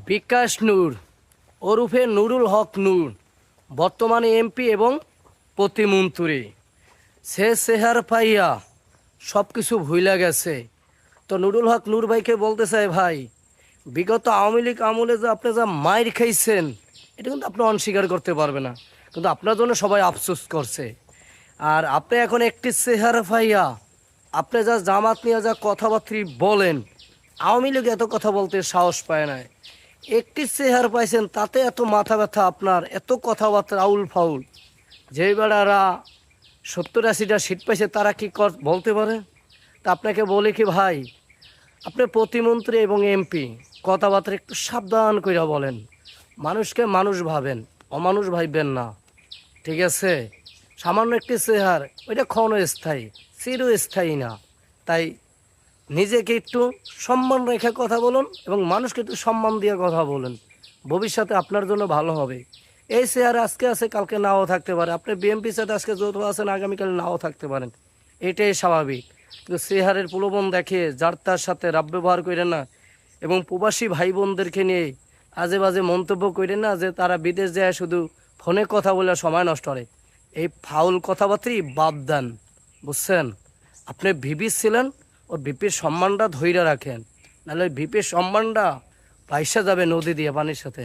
বিকাশ নূর ওরফে নুরুল হক নূর বর্তমানে এমপি এবং প্রতিমন্ত্রী। সে চেহার পাইয়া সব কিছু ভুইলা গেছে। তো নুরুল হক নূর ভাইকে বলতে চাই, ভাই বিগত আওয়ামী লীগ আমলে যে আপনি যা মাইর খাইছেন এটা কিন্তু আপনি অস্বীকার করতে পারবে না, কিন্তু আপনার জন্য সবাই আফসোস করছে। আর আপনি এখন একটি চেহারা পাইয়া আপনি যা জামাত নিয়ে যা কথাবার্তা বলেন, আওয়ামী লীগ এত কথা বলতে সাহস পায় না। একটি চেহারা পাইছেন তাতে এত মাথা ব্যথা আপনার, এত কথাবার্তা আউল ফাউল। যেই বেড়ারা 70-80টা সিট পাইছে তারা কি বলতে পারে? তা আপনাকে বলি কি ভাই, আপনি প্রতিমন্ত্রী এবং এমপি, কথাবার্তা একটু সাবধান করে বলেন। মানুষকে মানুষ ভাবেন, অমানুষ ভাববেন না, ঠিক আছে? সামান্য একটি চেহার ওইটা ক্ষণস্থায়ী, চিরস্থায়ী না। তাই নিজেকে একটু সম্মান রেখে কথা বলুন এবং মানুষকে একটু সম্মান দিয়ে কথা বলুন। ভবিষ্যতে আপনার জন্য ভালো হবে। এই চেয়ার আজকে আছে, কালকে নাও থাকতে পারে। আপনি বিএনপির সাথে আজকে যৌথ আছেন, আগামীকাল নাও থাকতে পারেন, এটাই স্বাভাবিক। কিন্তু চেহারের প্রলোভন দেখে যার তার সাথে রাব ব্যবহার করেন না, এবং প্রবাসী ভাই বোনদেরকে নিয়ে আজে বাজে মন্তব্য করেন না যে তারা বিদেশ যায় শুধু ফোনে কথা বলে সময় নষ্ট করে। এই ফাউল কথাবার্তাই বাদ দেন, বুঝছেন? আপনি ভিপি ছিলেন, ও ভিপির সম্মানটা ধইরা রাখেন, নাহলে ভিপির সম্মানটা ভাইসা যাবে নদী দিয়ে পানির সাথে।